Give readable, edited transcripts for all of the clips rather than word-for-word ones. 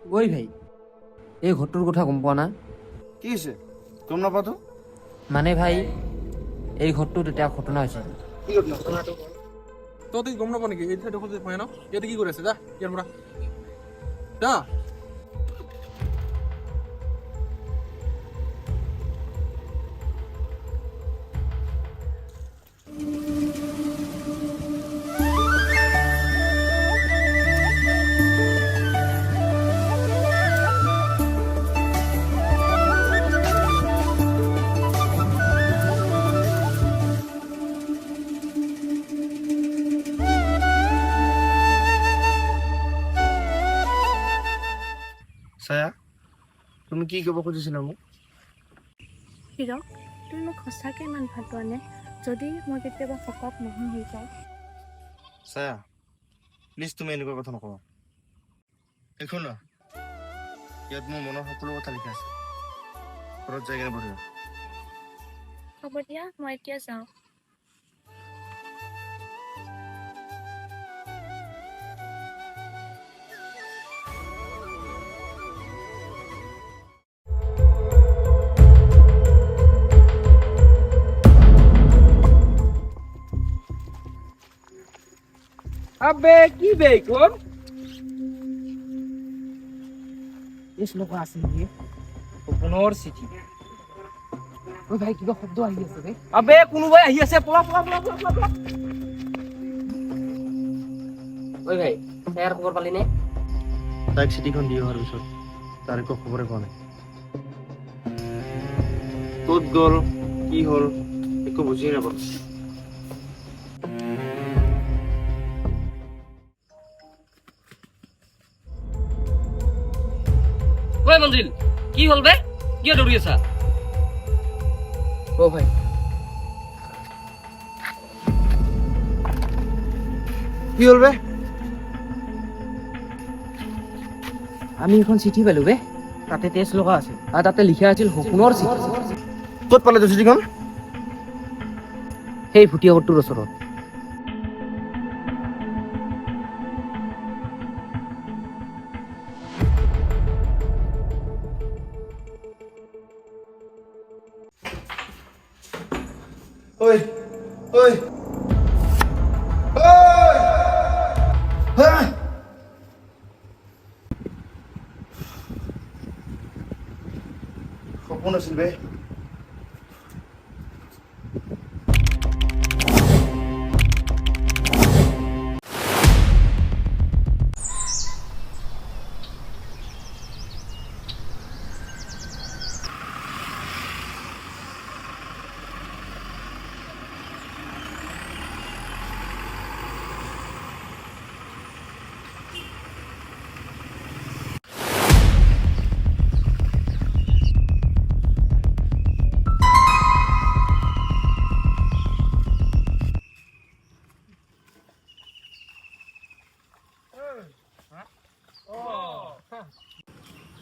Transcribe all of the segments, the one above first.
ওই ভাই, এই ঘৰটোৰ কথা গম পোৱা না? কি হৈছে গম নাপাতো মানে ভাই, এই ঘৰটোত এতিয়া ঘটনা হৈছে। কি ঘটনাটো তই গম নাপা নেকি? এই ঠাইডোখৰ যে পায় ন, ইয়াতে কি কৰি আছে? যা ইয়াৰ পৰা যা। ছায়া তুমি কি ক'ব খুজিছিলা মোক হিৰক, তুমি মোক সঁচাকৈ ইমান ভাল পোৱা নে? যদি মই কেতিয়াবা শকত নোহোৱা হৈ যাওঁ। ছায়া প্লিজ তুমি এনেকুৱা কথা নকবা একো না ইয়াত মোৰ মনৰ সকলো কথা লিখা আছে ঘৰত যাই কিনে পঢ়িবা হ'ব দিয়া, মই এতিয়া যাওঁ। আবে কি বে কোন? এই শ্লোক আছে নেকি? পুনৰ চিঠি। ওই ভাই কিবা শব্দ আহি আছে বে। আবে কোনোবাই আহি আছে, পলা পলা পলা পলা পলা। ওই ভাই, তাইৰ খবৰ পালি নে? তাইক চিঠিখন দি অহাৰ পিছত তাৰ একো খবৰে পোৱা নাই ক'ত গ'ল কি হ'ল একো বুজিয়ে নাপালো ওই মঞ্জিল, কি হল বে? কিয় দৌৰি আছা? ও ভাই, কি হ'ল বে আমি এখন চিঠি পালো বে। তাতে তেজ লগা আছে আৰু তাতে লিখা আছিল সপোনৰ চিঠি। ক'ত পালে তোৰ চিঠিখন সেই ভুটীয়াঘৰটোৰ ওচৰত। ঐ ঐ সপোন আছিল বে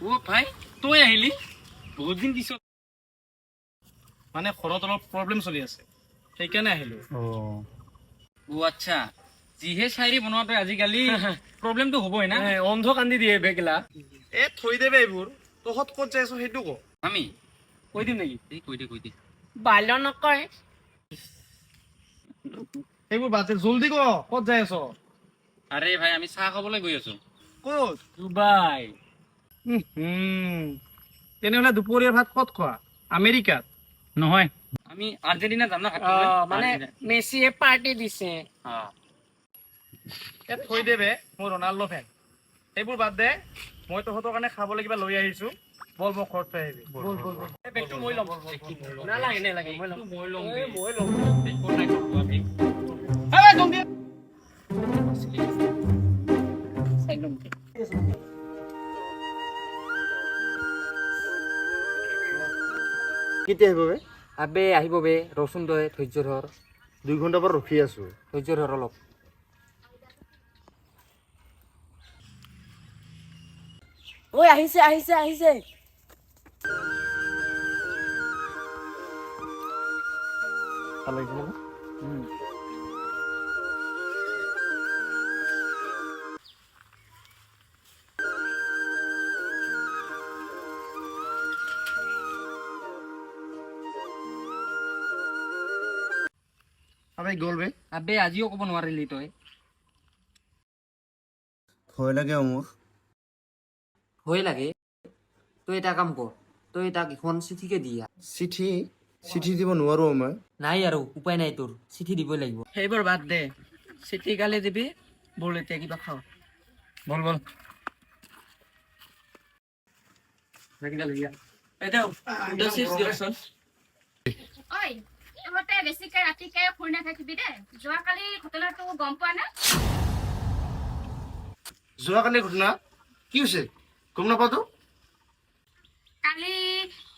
ও ভাই, তই আহিলি বহুত দিন পিছত। মানে ঘৰত অলপ প্ৰব্লেম চলি আছে, সেইকাৰণে আহিলো। ও আচ্ছা, যিহে চাইৰি বনোৱা তই আজিকালি প্ৰব্লেমটো হ'বই না। অন্ধ কান্দি দিয়ে বেগলা। এ থৈ দেবে এইবোৰ তহঁত ক'ত যাই আছ সেইটো ক আমি কৈ দিম নেকি? এই কৈ দে বাল্য নকয়। এইবোৰ বাদ দে জল্দি ক ক'ত যাই আছ আৰে ভাই, আমি চাহ খাবলৈ গৈ আছো। ক'ত ডুবাই। তেনেহ'লে দুপৰীয়া ভাত ক'ত খোৱা আমেৰিকাত নহয়, আমি আৰ্জেণ্টিনা যাম না ভাত খাবলৈ। মানে আৰ্জেণ্টিনা। মেছিয়ে পাৰ্টি দিছে। ইয়াত থৈ দেবে মোৰ ৰনাল্ডো ফেন সেইবোৰ বাদ দে মই তহঁতৰ কাৰণে খাবলৈ কিবা লৈ আহিছো বল মই ঘৰত থৈ আহিবি বল বল বল এই বেগটো মই ল'ম নালাগে নালাগে, মই ল'ম। মই ল'ম মই ল'ম। জলদি একদম কেতিয়া আহিব বে আবে আহিব বে, ৰচোন তই, ধৈৰ্য ধৰ। 2 ঘণ্টাৰ পৰা ৰখি আছো ধৈৰ্য ধৰ অলপ। ঐ আহিছে আহিছে আহিছে। ভাল লাগিছে ন ভাই গ'ল বে আবে আজিও ক'ব নোৱাৰিলি তই ভয় লাগে মোৰ ভয় লাগে তই এটা কাম কৰ তই তাক এখন চিঠিকে দিয়া চিঠি চিঠি দিব নোৱাৰো মই নাই আৰু উপায় নাই তোৰ চিঠি দিবই লাগিব সেইবোৰ বাদ দে চিঠি গালি দিবি বল এতিয়া কিবা খাওঁ বল বল ঐ তহঁতে বেছিকে ৰাতিকে ফুৰি নাথাকিবি দে যোৱাকালি ঘটনাটো গম পোৱা না যোৱাকালিৰ ঘটনা কি হৈছে গম নাপাওঁতো কালি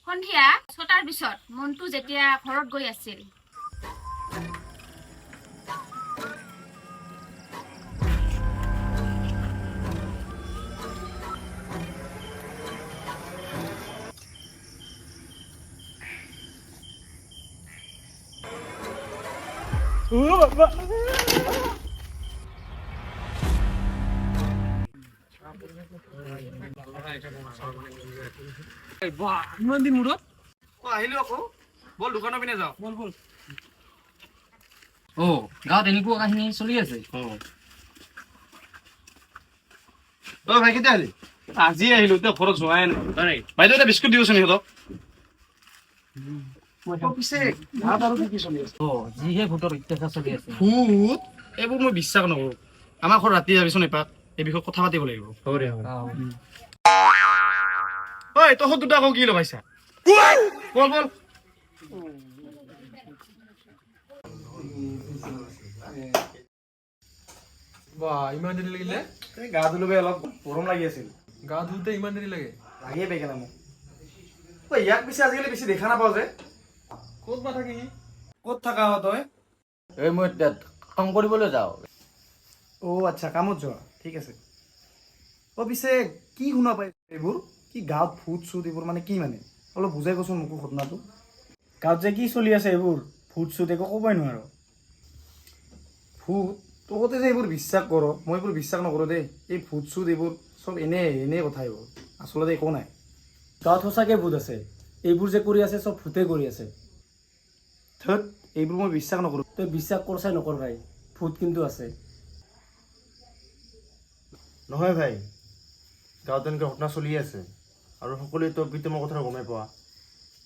সন্ধিয়া 6টাৰ পিছত মন্টু যেতিয়া ঘৰত গৈ আছিল ইমান দিন মূৰত আহিলো আকৌ বল দোকানৰ পিনে যাওঁ বল বল গাঁৱত এনেকুৱা কাহিনী চলি আছে ভাই কেতিয়া আহিলি আজি আহিলো এতিয়া ঘৰত যোৱাই নাই বাইদেউ এটা বিস্কুট দিবচোন সিহঁতক পিছে গাঁৱত আৰু কি চলি আছে যিহে ভোটৰ অত্যাচাৰ চলি আছে ভূত এইবোৰ মই বিশ্বাস নকৰো আমাৰ ঘৰত ৰাতি যাবিচোন এপাক এই বিষয়ে কথা পাতিব লাগিব ঐ তহঁত দুটা আকৌ কি লগাইছা বল বল বাহ ইমান দেৰি লাগিলে গা ধুলো অলপ গৰম লাগি আছিল গা ধুওঁতে ইমান দেৰি লাগে লাগিয়ে পাইকেনে মোক ইয়াক পিছে আজিকালি বেছি দেখা নাপাওঁ যে ক'ত বা থাকে সি ক'ত থাকা হ তই এই মই কাম কৰিবলৈ যাওঁ আচ্ছা কামত যোৱা ঠিক আছে পিছে কি শুনা পাই এইবোৰ কি গাঁৱত ভূত চুত এইবোৰ মানে কি মানে অলপ বুজাই কচোন মোকো ঘটনাটো গাঁৱত যে কি চলি আছে এইবোৰ ভূত চুত একো ক'বই নোৱাৰো ভূত তহঁতে যে এইবোৰ বিশ্বাস কৰ মই এইবোৰ বিশ্বাস নকৰোঁ দেই এই ভূত চুত এইবোৰ চব এনেই কথা এইবোৰ আচলতে একো নাই গাঁৱত সঁচাকৈ ভূত আছে এইবোৰ যে কৰি আছে চব ভূতে কৰি আছে ধত এইবোৰ মই বিশ্বাস নকৰোঁ তই বিশ্বাস কৰ চাই নকৰ ভাই ভূত কিন্তু আছে নহয় ভাই গাঁৱত এনেকৈ ঘটনা চলি আছে আৰু সকলোৱে তোৰ প্ৰীতমৰ কথা গমেই পোৱা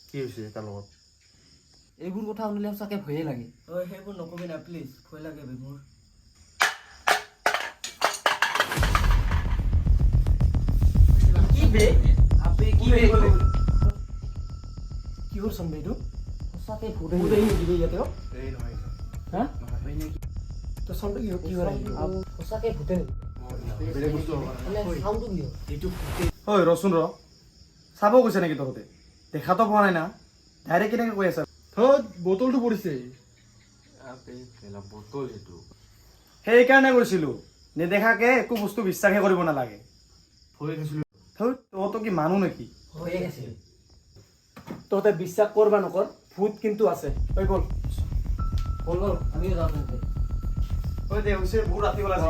কি হৈছে তাৰ লগত এইবোৰ কথা শুনিলে সঁচাকে ভয়ে লাগে তই সেইবোৰ নকবি না প্লিজ ভয় লাগে মোৰ কিহৰ চন্দ্ৰ এইটো সঁচাকে ভূত ভূত আহি নেকি ইয়াতে এই নহয় হা তই চন্দ্ৰ কি হয় সঁচাকে ভূতে বেলেগ বস্তু চাউণ্ডটো কি এইটো হয় ৰচোন ৰ চাব গৈছে নেকি তহঁতে দেখাতো পোৱা নাই না ডাইৰেক্ট কেনেকৈ কৈ আছা থত বটলটো পৰিছে সেইকাৰণে কৈছিলোঁ নেদেখাকে একো বস্তু বিশ্বাসে কৰিব নালাগে ভয় খাইছিলোঁ তহঁতৰ কি মানুহ নেকি হয়ে গৈছে তহঁতে বিশ্বাস কৰ বা নকৰ ভূত কিন্তু আছে ঐ বল বল বল আমিও যাওঁ তেন্তে দে হৈছে বহুত ৰাতি ওলাইছে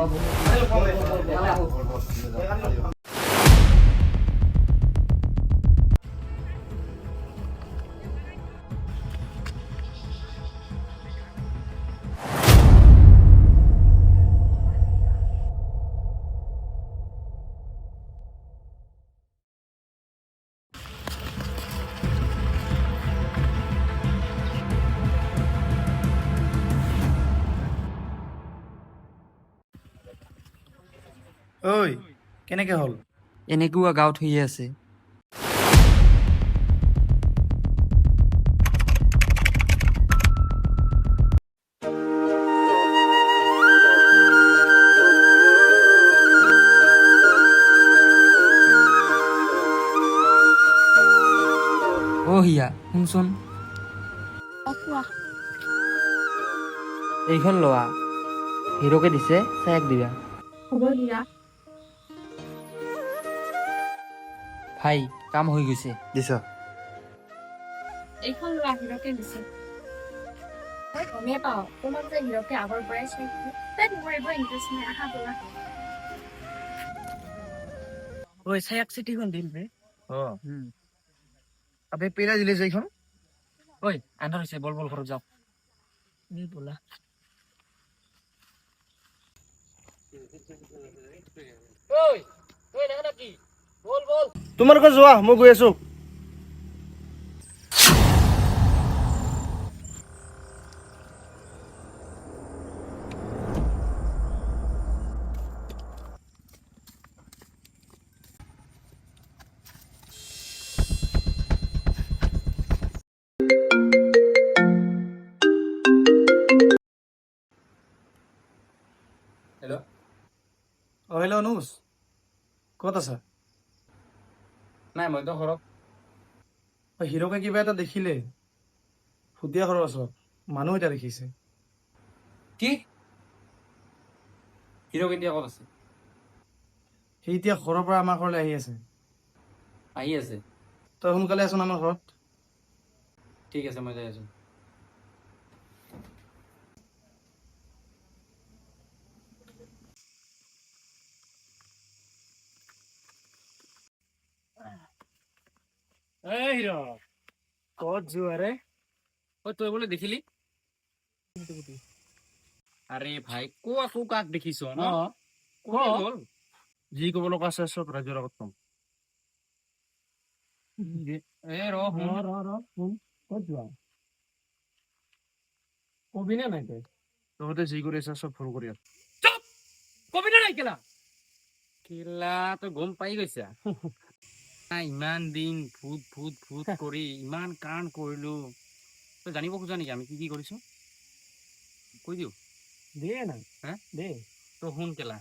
ঐ কেনেকে হ'ল এনেকুৱা গাঁৱত হৈয়ে আছে হিয়া শুনচোন এইখন লোৱা হিৰোকে দিছে চায়াক দিবা হ'ব দিয়া ভাই কাম হৈ গৈছে দিছা এইখন লোৱা হিৰকে দিছে মই গমেই পাওঁ তোমাক যে হিৰকে আগৰ পৰাই চাইছো তাই মোৰ এইবোৰ ইণ্টাৰেষ্ট নাই আহা বলা ঐ চায়াক চিঠিখন দিল বে আবে পেৰা দিলে যে এইখন ঐ আন্ধাৰ হৈছে বল বল ঘৰত যাওঁ বলা তোমালোকে যোৱা মই গৈ আছো হেল্ল' হেল্ল' অনুজ ক'ত আছা নাই মইতো ঘৰত হিৰকে কিবা এটা দেখিলে ফুটীয়া ঘৰৰ ওচৰত মানুহ এটা দেখিছে কি হিৰ কেতিয়া ক'ত আছে সি এতিয়া ঘৰৰ পৰা আমাৰ ঘৰলৈ আহি আছে আহি আছে তই সোনকালে আছোন আমাৰ ঘৰত ঠিক আছে মই যাই আছো হিৰ ক'ত যোৱা ৰে তই বোলে দেখিলি আৰে ভাই আকৌ কাক দেখিছ ন গ'ল যি ক'ব লগা আছে চব ৰাইজৰ আগত কম ক'ত যোৱা কবি নে নাই তই তহঁতে যি কৰি আছা চব ভুল কৰি আছ কবি না নাই কেলা তই গম পাই গৈছা ইমান দিন ভূত ভূত ভূত কৰি ইমান কাণ কৰিলো তই জানিব খোজা নেকি আমি কি কি কৰিছো কৈ দিওঁ দে না হা দে তই শুন কেলা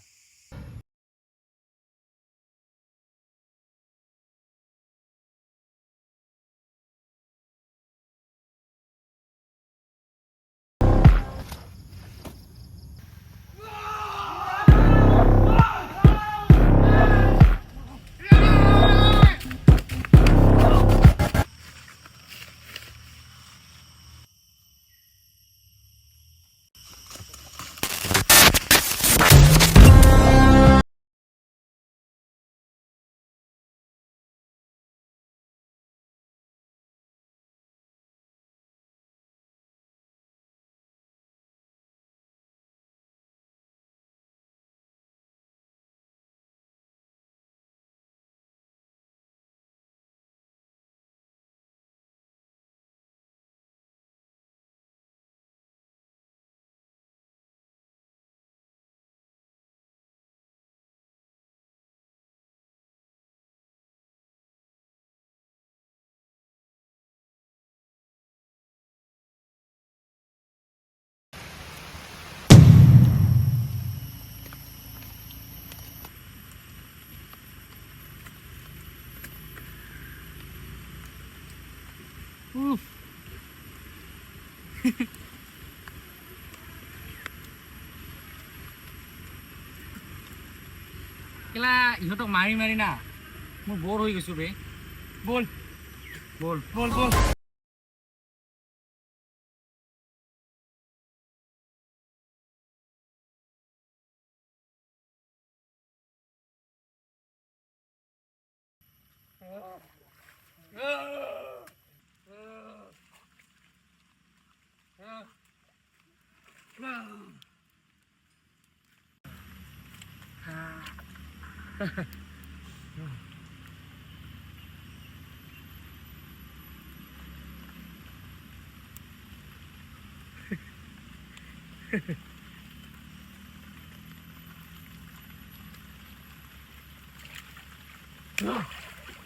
কেলা ইহঁতক মাৰি মাৰি না মই বৰ হৈ গৈছো বে বল বল বল বল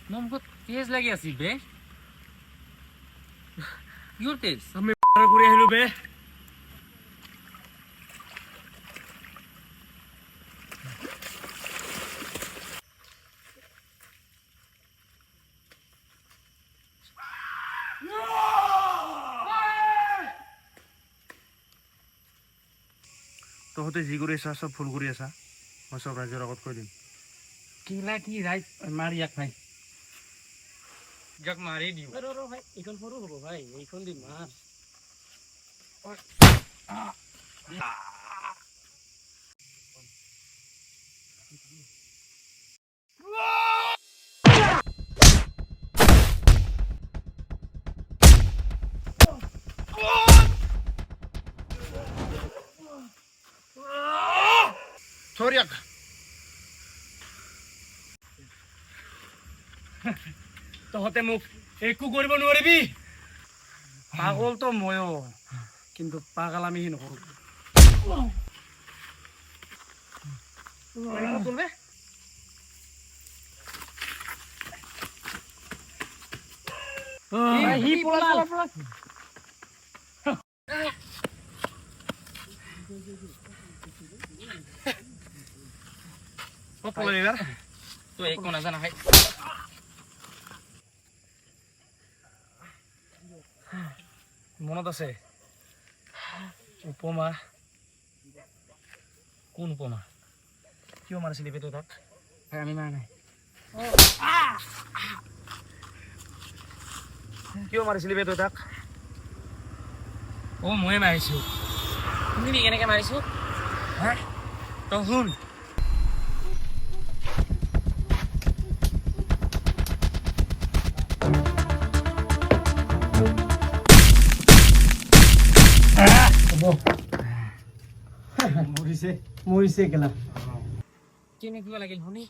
মোৰ মুখত তেজ লাগি আছিল বে কিহৰ তেজ আমি ঘূৰি আহিলো বে তহঁতে যি কৰি আছা চব ভুল কৰি আছা মই চব ৰাইজৰ আগত কৈ দিম কেলা কি ৰাইট মাৰ ইয়াক ভাই ইয়াক মাৰি দিওঁ ভাই এইখন সৰু হ'ব ভাই এইখন দিম মাছ থ ধৰিয়াক তহঁতে মোক একো কৰিব নোৱাৰিবি পাগলতো ময়ো কিন্তু পাগল আমি নকৰোঁ সি পলাল তই একো নাজানা ভাই মনত আছে উপমা কোন উপমা কিয় মাৰিছিলি বে তই তাক ভাই আমি মাৰা নাই কিয় মাৰিছিলি বে তই তাক ময়ে মাৰিছো শুনিবি কেনেকে মাৰিছো হা তই শুন মৰিছে কেলা কেনেকুৱা লাগিল শুনি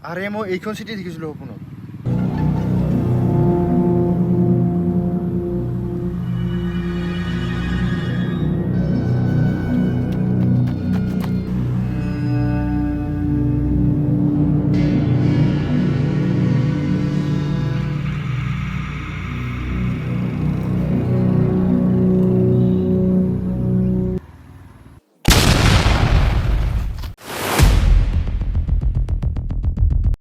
আৰে মই এইখন চিঠি দেখিছিলোঁ সপোনত